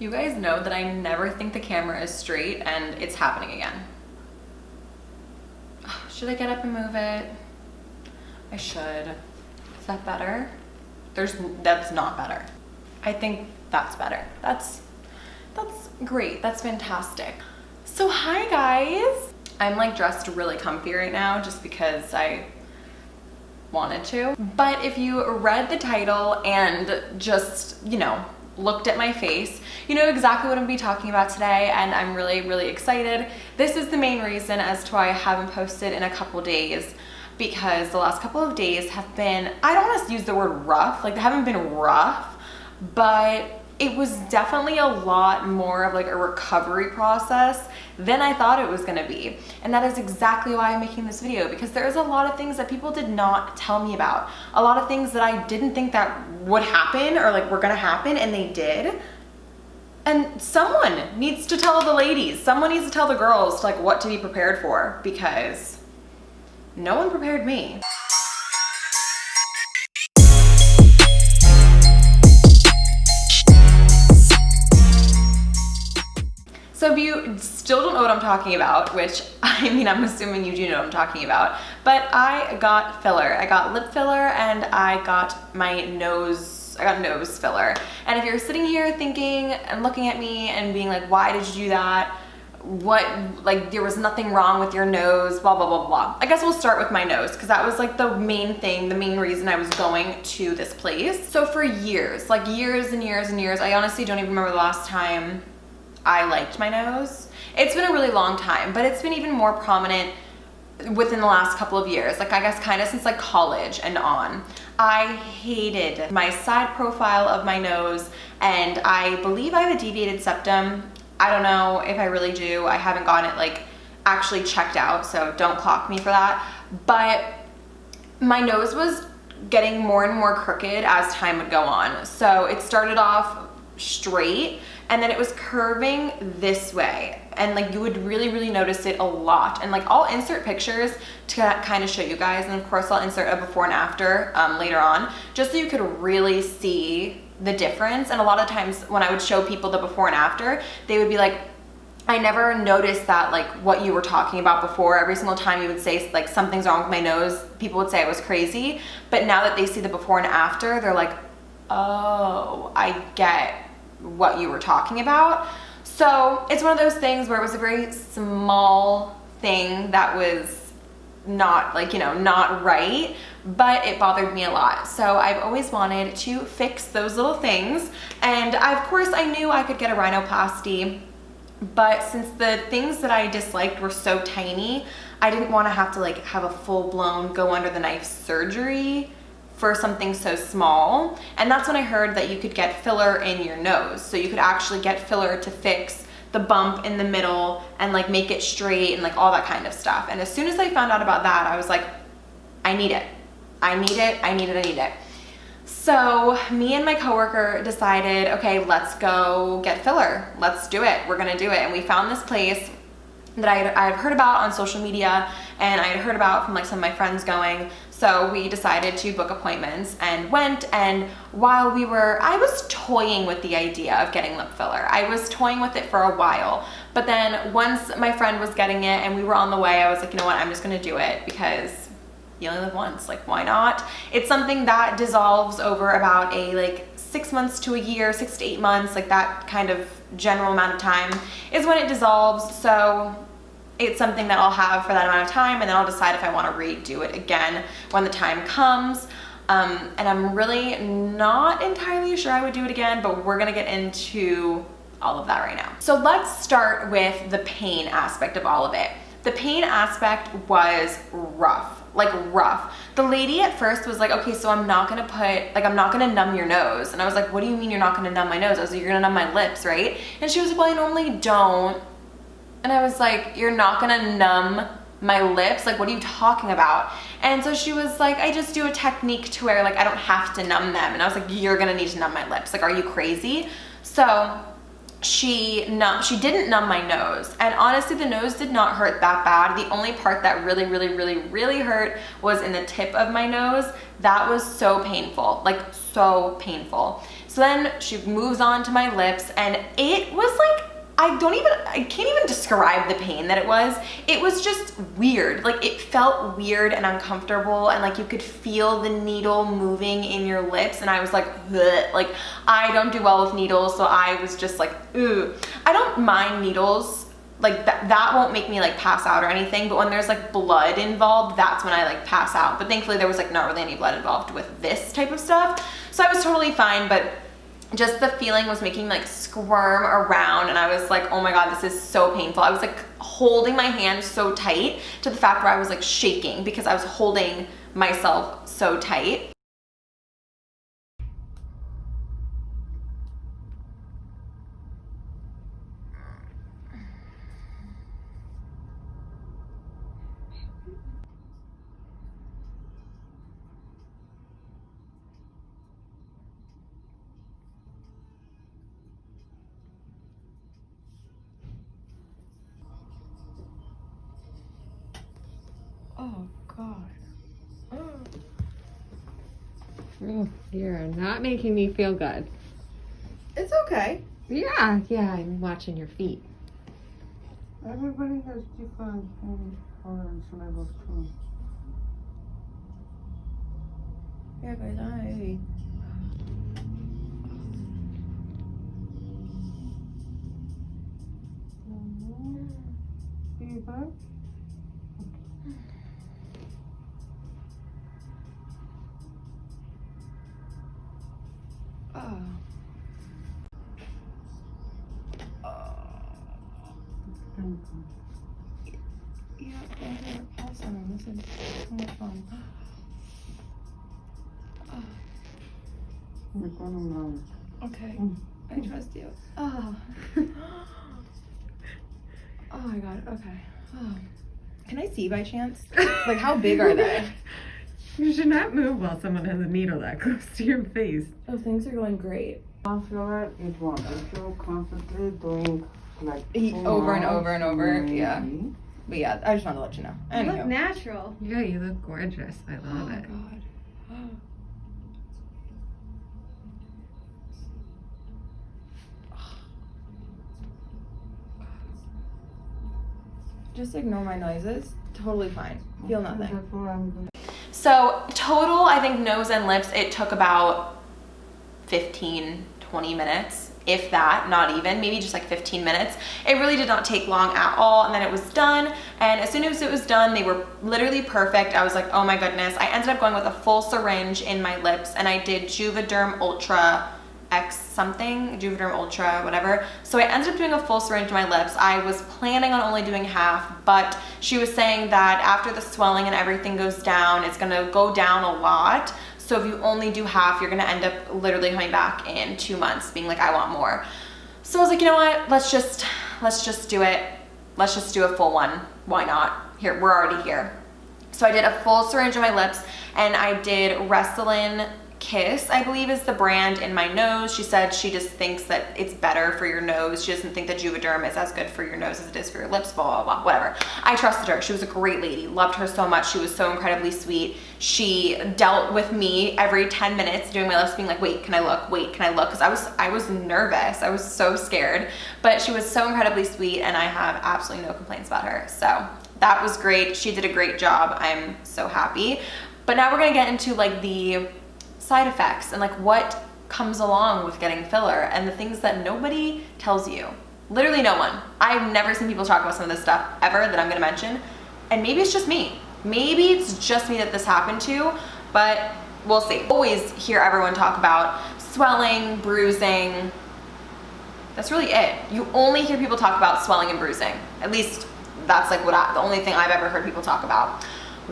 You guys know that I never think the camera is straight, and it's happening again. Should I get up and move it? I should. Is that better? That's not better. I think that's better. That's great. That's fantastic. So hi guys. I'm like dressed really comfy right now just because I wanted to. But if you read the title and just, you know, looked at my face, you know exactly what I'm gonna be talking about today, and I'm really excited. This is the main reason as to why I haven't posted in a couple days, because the last couple of days have been, I don't want to use the word rough, like they haven't been rough, but it was definitely a lot more of like a recovery process than I thought it was gonna be. And that is exactly why I'm making this video, because there's a lot of things that people did not tell me about. A lot of things that I didn't think that would happen or like were gonna happen, and they did. And someone needs to tell the ladies, someone needs to tell the girls like what to be prepared for, because no one prepared me. So if you still don't know what I'm talking about, which I mean, I'm assuming you do know what I'm talking about, but I got filler. I got lip filler and I got nose filler. And if you're sitting here thinking and looking at me and being like, why did you do that? What, like there was nothing wrong with your nose, blah, blah, blah, blah. I guess we'll start with my nose, because that was like the main thing, the main reason I was going to this place. So for years, like years and years and years, I honestly don't even remember the last time I liked my nose. It's been a really long time, but it's been even more prominent within the last couple of years. Like I guess kind of since like college and on. I hated my side profile of my nose, and I believe I have a deviated septum. I don't know if I really do. I haven't gotten it like actually checked out, so don't clock me for that. But my nose was getting more and more crooked as time would go on. So it started off straight, and then it was curving this way, and like you would really notice it a lot. And like I'll insert pictures to kind of show you guys, and of course I'll insert a before and after later on, just so you could really see the difference. And a lot of times when I would show people the before and after, they would be like, I never noticed that, like what you were talking about before. Every single time you would say like something's wrong with my nose, people would say I was crazy. But now that they see the before and after, they're like, oh, I get what you were talking about. So it's one of those things where it was a very small thing that was not like, you know, not right, but it bothered me a lot. So I've always wanted to fix those little things. And of course I knew I could get a rhinoplasty, but since the things that I disliked were so tiny, I didn't want to have to like have a full-blown go under the knife surgery for something so small. And that's when I heard that you could get filler in your nose. So you could actually get filler to fix the bump in the middle and like make it straight and like all that kind of stuff. And as soon as I found out about that, I was like, I need it. I need it, I need it, I need it. So me and my coworker decided, okay, let's go get filler. Let's do it. We're gonna do it. And we found this place that I've heard about on social media, and I had heard about from like some of my friends going. So we decided to book appointments and went, and while I was toying with the idea of getting lip filler. I was toying with it for a while, but then once my friend was getting it and we were on the way, I was like, you know what, I'm just gonna do it, because you only live once, like why not? It's something that dissolves over about a like 6 months to a year, 6 to 8 months, like that kind of general amount of time is when it dissolves. So it's something that I'll have for that amount of time, and then I'll decide if I want to redo it again when the time comes. And I'm really not entirely sure I would do it again, but we're gonna get into all of that right now. So let's start with the pain aspect of all of it. The pain aspect was rough, like rough. The lady at first was like, okay, so I'm not gonna numb your nose. And I was like, what do you mean you're not gonna numb my nose? I was like, you're gonna numb my lips, right? And she was like, well, I normally don't. And I was like, you're not gonna numb my lips? Like, what are you talking about? And so she was like, I just do a technique to where like I don't have to numb them. And I was like, you're gonna need to numb my lips. Like, are you crazy? So she didn't numb my nose. And honestly, the nose did not hurt that bad. The only part that really hurt was in the tip of my nose. That was so painful, like so painful. So then she moves on to my lips, and it was like, I can't even describe the pain that it was. It was just weird. Like, it felt weird and uncomfortable, and like you could feel the needle moving in your lips, and I was like, ugh. Like, I don't do well with needles, so I was just like, ugh. I don't mind needles. Like, that won't make me like pass out or anything, but when there's like blood involved, that's when I like pass out. But thankfully there was like not really any blood involved with this type of stuff, so I was totally fine. But just the feeling was making me like squirm around, and I was like, oh my God, this is so painful. I was like holding my hand so tight, to the fact where I was like shaking because I was holding myself so tight. Oh God. Oh, you're not making me feel good. It's okay. Yeah, I'm watching your feet. Everybody has different tolerance levels too. Yeah, guys, hi. Fever? Oh. Yeah, awesome. This is so much fun. We're gonna love it. Okay, I trust you. Oh. Oh my God, okay. Oh. Can I see by chance? Like, how big are they? You should not move while someone has a needle that close to your face. Oh, things are going great. Concealer is one. If you're constantly doing like Over and over and over, yeah. maybe. But yeah, I just wanted to let you know. You look Anywho. natural. Yeah, you look gorgeous. I Oh love my it. God. Just ignore my noises. Totally fine. Feel nothing. That's what I'm doing. So total, I think nose and lips, it took about 15, 20 minutes, if that, not even, maybe just like 15 minutes. It really did not take long at all, and then it was done. And as soon as it was done, they were literally perfect. I was like, oh my goodness. I ended up going with a full syringe in my lips, and I did Juvederm Ultra X something, Juvederm Ultra, whatever. So I ended up doing a full syringe in my lips. I was planning on only doing half, but she was saying that after the swelling and everything goes down, it's gonna go down a lot. So if you only do half, you're gonna end up literally coming back in 2 months being like, I want more. So I was like, you know what, let's just do it. Let's just do a full one. Why not? Here, we're already here. So I did a full syringe in my lips, and I did Restylane Kiss, I believe is the brand, in my nose. She said she just thinks that it's better for your nose. She doesn't think that Juvederm is as good for your nose as it is for your lips, blah, blah, blah, whatever. I trusted her. She was a great lady. Loved her so much. She was so incredibly sweet. She dealt with me every 10 minutes doing my lips, being like, wait, can I look? Wait, can I look? Because I was nervous. I was so scared. But she was so incredibly sweet, and I have absolutely no complaints about her. So that was great. She did a great job. I'm so happy. But now we're gonna get into like the side effects and like what comes along with getting filler and the things that nobody tells you. Literally no one. I've never seen people talk about some of this stuff ever that I'm gonna mention. And maybe it's just me. Maybe it's just me that this happened to, but we'll see. Always hear everyone talk about swelling, bruising. That's really it. You only hear people talk about swelling and bruising. At least that's like the only thing I've ever heard people talk about.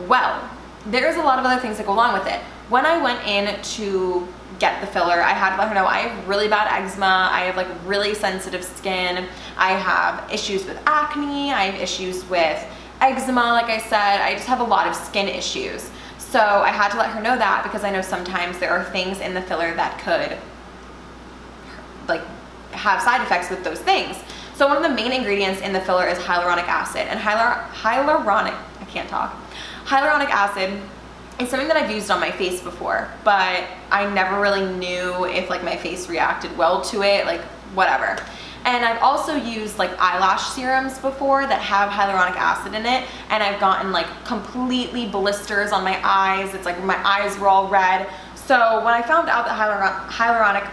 Well, there's a lot of other things that go along with it. When I went in to get the filler, I had to let her know I have really bad eczema, I have like really sensitive skin, I have issues with acne, I have issues with eczema, like I said, I just have a lot of skin issues. So I had to let her know that, because I know sometimes there are things in the filler that could like have side effects with those things. So one of the main ingredients in the filler is hyaluronic acid, and hyaluronic acid It's something that I've used on my face before, but I never really knew if like my face reacted well to it, like whatever. And I've also used like eyelash serums before that have hyaluronic acid in it, and I've gotten like completely blisters on my eyes. It's like my eyes were all red. So when I found out that hyaluronic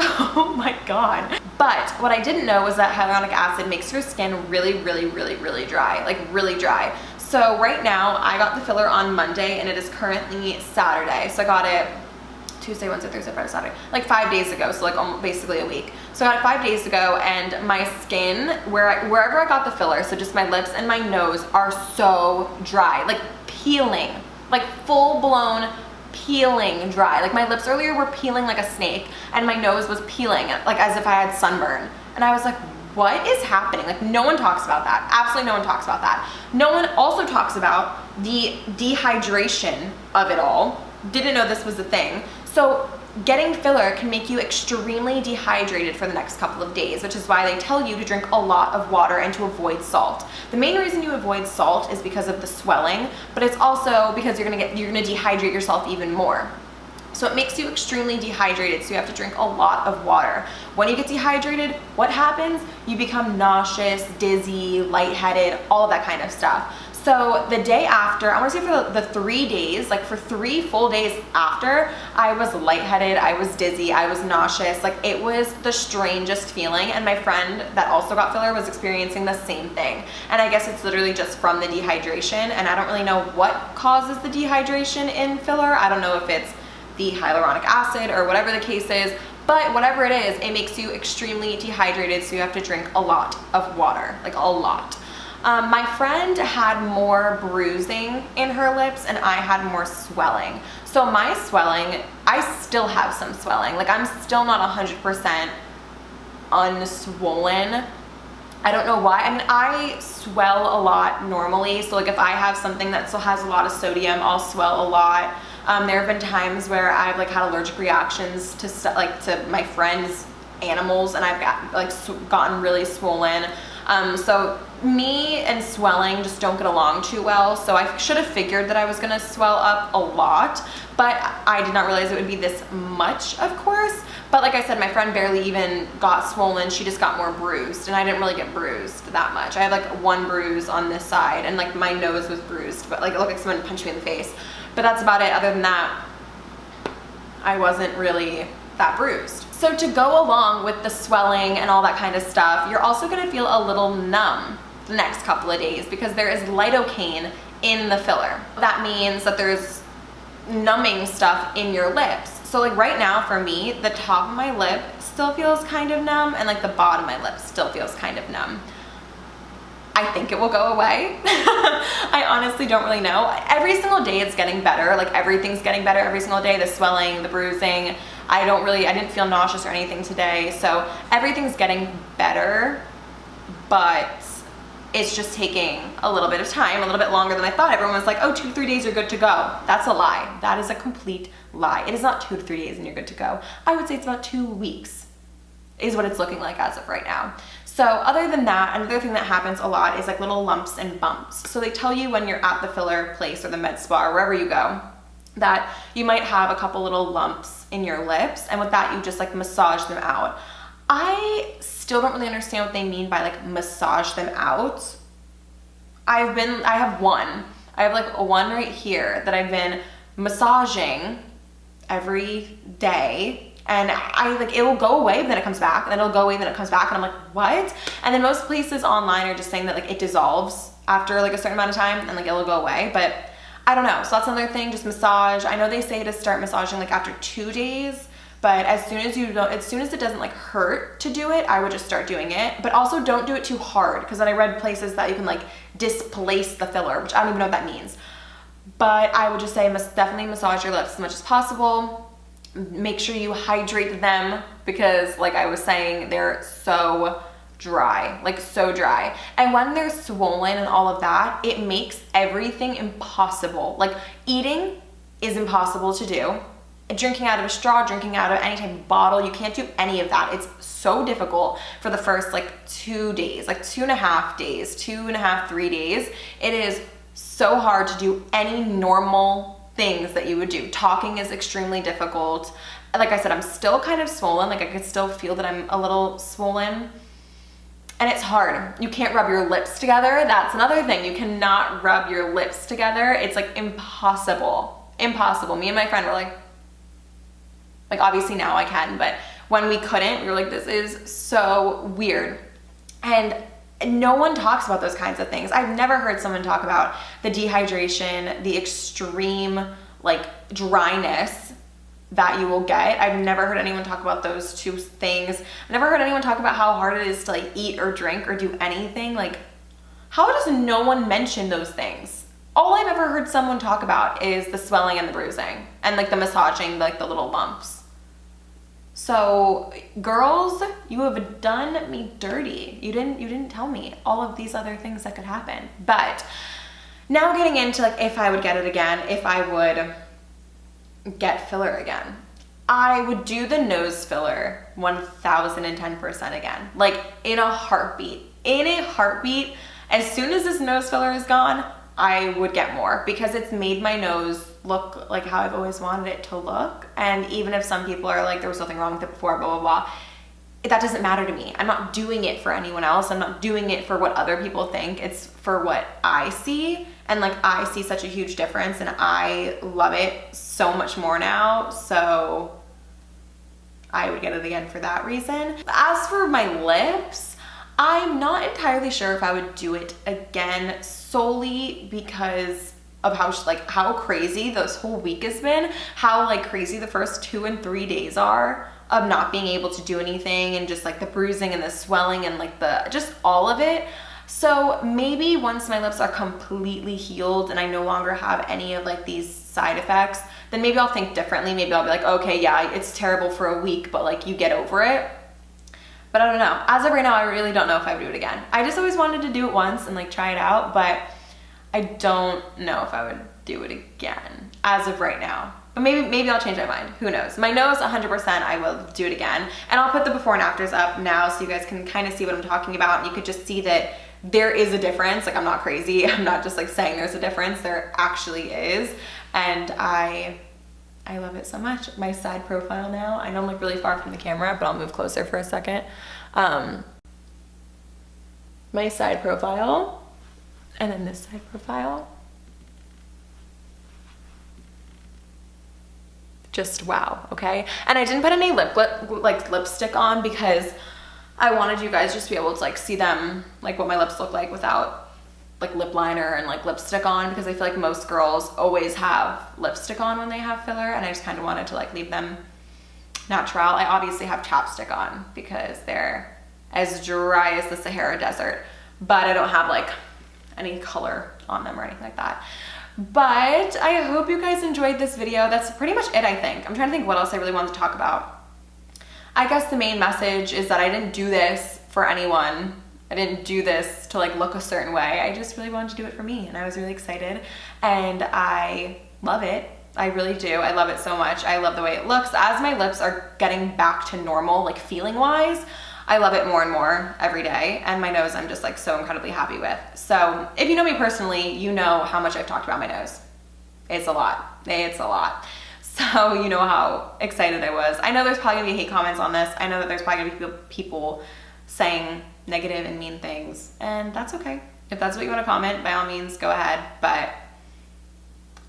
oh my god. But what I didn't know was that hyaluronic acid makes your skin really, really, really, really dry, like really dry. So right now I got the filler on Monday and it is currently Saturday. So I got it Tuesday, Wednesday, Thursday, Friday, Saturday, like 5 days ago. So like almost basically a week. So I got it 5 days ago, and my skin, wherever I got the filler, so just my lips and my nose are so dry, like peeling, like full blown peeling dry. Like my lips earlier were peeling like a snake, and my nose was peeling like as if I had sunburn. And I was like, what is happening? Like no one talks about that. Absolutely no one talks about that. No one also talks about the dehydration of it all. Didn't know this was a thing. So getting filler can make you extremely dehydrated for the next couple of days, which is why they tell you to drink a lot of water and to avoid salt. The main reason you avoid salt is because of the swelling, but it's also because you're gonna dehydrate yourself even more. So it makes you extremely dehydrated, so you have to drink a lot of water. When you get dehydrated, what happens? You become nauseous, dizzy, lightheaded, all of that kind of stuff. So the day after, I want to say for the 3 days, like for 3 full days after, I was lightheaded, I was dizzy, I was nauseous. Like it was the strangest feeling. And my friend that also got filler was experiencing the same thing. And I guess it's literally just from the dehydration. And I don't really know what causes the dehydration in filler. I don't know if it's the hyaluronic acid or whatever the case is. But whatever it is, it makes you extremely dehydrated. So you have to drink a lot of water, like a lot. My friend had more bruising in her lips and I had more swelling. So my swelling, I still have some swelling. Like I'm still not 100% unswollen. I don't know why. I mean, I swell a lot normally. So like if I have something that still has a lot of sodium, I'll swell a lot. There have been times where I've like had allergic reactions to to my friends' animals, and I've gotten really swollen. So me and swelling just don't get along too well. So I should have figured that I was gonna swell up a lot, but I did not realize it would be this much, of course. But like I said, my friend barely even got swollen. She just got more bruised, and I didn't really get bruised that much. I had like 1 bruise on this side, and like my nose was bruised, but like it looked like someone punched me in the face. But that's about it. Other than that, I wasn't really that bruised. So to go along with the swelling and all that kind of stuff, you're also gonna feel a little numb the next couple of days because there is lidocaine in the filler. That means that there's numbing stuff in your lips. So like right now for me, the top of my lip still feels kind of numb, and like the bottom of my lip still feels kind of numb. I think it will go away. I honestly don't really know. Every single day it's getting better. Like everything's getting better every single day. The swelling, the bruising. I didn't feel nauseous or anything today. So everything's getting better, but it's just taking a little bit of time, a little bit longer than I thought. Everyone was like, oh, 2 to 3 days, you're good to go. That's a lie. That is a complete lie. It is not 2 to 3 days and you're good to go. I would say it's about 2 weeks is what it's looking like as of right now. So other than that, another thing that happens a lot is like little lumps and bumps. So they tell you when you're at the filler place or the med spa or wherever you go that you might have a couple little lumps in your lips, and with that you just like massage them out. I still don't really understand what they mean by like massage them out. I have one. I have like one right here that I've been massaging every day. And it will go away, but then it comes back, and then it'll go away, and then it comes back, and I'm like, what? And then most places online are just saying that like it dissolves after like a certain amount of time, and like it'll go away, but I don't know. So that's another thing, just massage. I know they say to start massaging like after 2 days, but as soon as it doesn't like hurt to do it, I would just start doing it. But also don't do it too hard, because then I read places that you can like displace the filler, which I don't even know what that means. But I would just say definitely massage your lips as much as possible. Make sure you hydrate them, because like I was saying, they're so dry, like so dry. And when they're swollen and all of that, it makes everything impossible. Like eating is impossible to do. Drinking out of a straw, drinking out of any type of bottle, you can't do any of that. It's so difficult for the first like 2 days, like 2.5 days, 2.5, 3 days. It is so hard to do any normal things that you would do. Talking is extremely difficult. Like I said, I'm still kind of swollen. Like I could still feel that I'm a little swollen. And it's hard. You can't rub your lips together. That's another thing. You cannot rub your lips together. It's like impossible. Impossible. Me and my friend were like obviously now I can, but when we couldn't, we were like, this is so weird. And no one talks about those kinds of things. I've never heard someone talk about the dehydration, the extreme like dryness that you will get. I've never heard anyone talk about those two things. I've never heard anyone talk about how hard it is to like eat or drink or do anything. Like, how does no one mention those things? All I've ever heard someone talk about is the swelling and the bruising and like the massaging, like the little lumps. So girls, you have done me dirty. You didn't tell me all of these other things that could happen. But now getting into like if I would get it again, if I would get filler again, I would do the nose filler 1010% again. Like in a heartbeat. In a heartbeat, as soon as this nose filler is gone, I would get more because it's made my nose look like how I've always wanted it to look. And even if some people are like, there was nothing wrong with it before, blah, blah, blah, that doesn't matter to me. I'm not doing it for anyone else. I'm not doing it for what other people think. It's for what I see. And like, I see such a huge difference and I love it so much more now. So I would get it again for that reason. As for my lips, I'm not entirely sure if I would do it again solely because of how crazy this whole week has been, how like crazy the first 2 and 3 days are of not being able to do anything and just like the bruising and the swelling and like just all of it. So maybe once my lips are completely healed and I no longer have any of like these side effects, then maybe I'll think differently. Maybe I'll be like, okay, yeah, it's terrible for a week, but like you get over it. But I don't know. As of right now, I really don't know if I would do it again. I just always wanted to do it once and like try it out, but I don't know if I would do it again as of right now. But maybe I'll change my mind. Who knows? My nose, 100%, I will do it again. And I'll put the before and afters up now so you guys can kind of see what I'm talking about. And you could just see that there is a difference. Like, I'm not crazy. I'm not just like saying there's a difference. There actually is. And I love it so much. My side profile now, I know I'm like really far from the camera, but I'll move closer for a second. My side profile, and then this side profile. Just wow, okay? And I didn't put any lipstick on because I wanted you guys just to be able to like see them, like what my lips look like without like lip liner and like lipstick on, because I feel like most girls always have lipstick on when they have filler, and I just kind of wanted to like leave them natural. I obviously have chapstick on because they're as dry as the Sahara Desert, but I don't have like any color on them or anything like that. But I hope you guys enjoyed this video. That's pretty much it, I think. I'm trying to think what else I really wanted to talk about. I guess the main message is that I didn't do this for anyone. I didn't do this to like look a certain way. I just really wanted to do it for me, and I was really excited, and I love it. I really do. I love it so much. I love the way it looks. As my lips are getting back to normal, like feeling wise, I love it more and more every day. And my nose, I'm just like so incredibly happy with. So if you know me personally, you know how much I've talked about my nose. It's a lot. It's a lot. So you know how excited I was. I know there's probably gonna be hate comments on this. I know that there's probably gonna be people saying negative and mean things, and that's okay. If that's what you want to comment, by all means, go ahead. But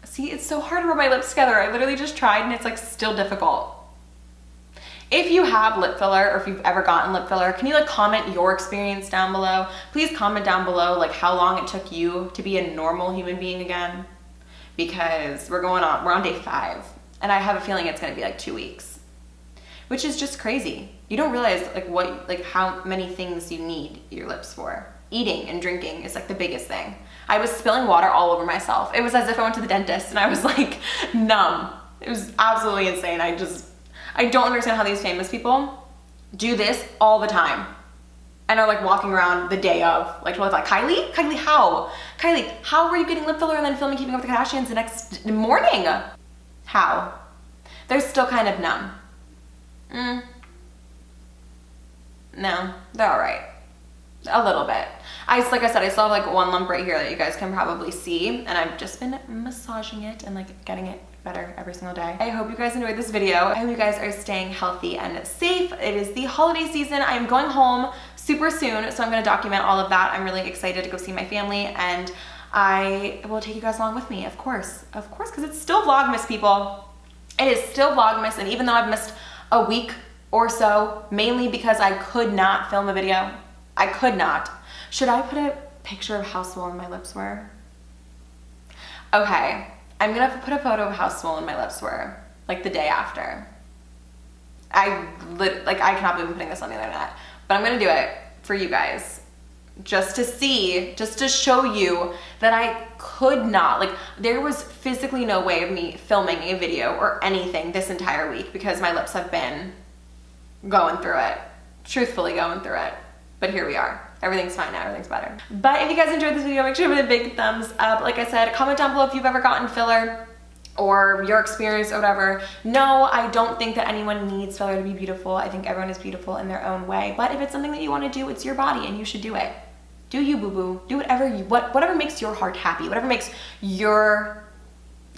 see, it's so hard to rub my lips together. I literally just tried and it's like still difficult. If you have lip filler, or if you've ever gotten lip filler, can you like comment your experience down below? Please comment down below like how long it took you to be a normal human being again, because we're on day 5, and I have a feeling it's going to be like 2 weeks, which is just crazy. You don't realize like how many things you need your lips for. Eating and drinking is like the biggest thing. I was spilling water all over myself. It was as if I went to the dentist and I was like numb. It was absolutely insane. I don't understand how these famous people do this all the time and are like walking around the day of, like Kylie, how were you getting lip filler and then filming Keeping Up with the Kardashians the next morning? How? They're still kind of numb. No, they're all right. A little bit. like I said, I still have like one lump right here that you guys can probably see, and I've just been massaging it and like getting it better every single day. I hope you guys enjoyed this video. I hope you guys are staying healthy and safe. It is the holiday season. I am going home super soon, so I'm gonna document all of that. I'm really excited to go see my family, and I will take you guys along with me, of course, because it's still Vlogmas, people. It is still Vlogmas, and even though I've missed a week or so, mainly because I could not film a video. I could not. Should I put a picture of how swollen my lips were? Okay, I'm gonna put a photo of how swollen my lips were, like the day after. I cannot believe I'm putting this on the internet, but I'm gonna do it for you guys. Just to show you that I could not, like, there was physically no way of me filming a video or anything this entire week because my lips have been going through it, truthfully going through it. But here we are. Everything's fine now, everything's better. But if you guys enjoyed this video, make sure to give it a big thumbs up. Like I said, comment down below if you've ever gotten filler or your experience or whatever. No, I don't think that anyone needs filler to be beautiful. I think everyone is beautiful in their own way. But if it's something that you want to do, it's your body and you should do it. Do you, boo-boo. Do whatever makes your heart happy, whatever makes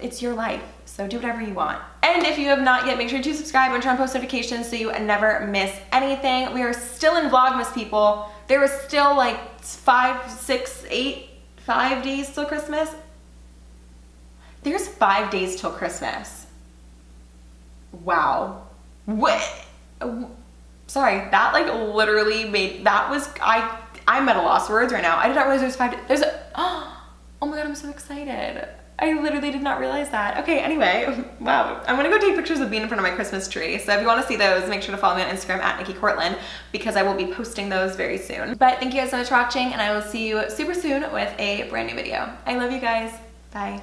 it's your life. So do whatever you want. And if you have not yet, make sure to subscribe and turn on post notifications so you never miss anything. We are still in Vlogmas, people. There is still like 5, 6, 8, 5 days till Christmas. There's 5 days till Christmas. Wow. What? Sorry, that like literally I'm at a loss for words right now. I did not realize there's 5 days. Oh my God, I'm so excited. I literally did not realize that. Okay, anyway, wow. I'm gonna go take pictures of being in front of my Christmas tree. So if you wanna see those, make sure to follow me on Instagram at Nikki Cortland because I will be posting those very soon. But thank you guys so much for watching, and I will see you super soon with a brand new video. I love you guys. Bye.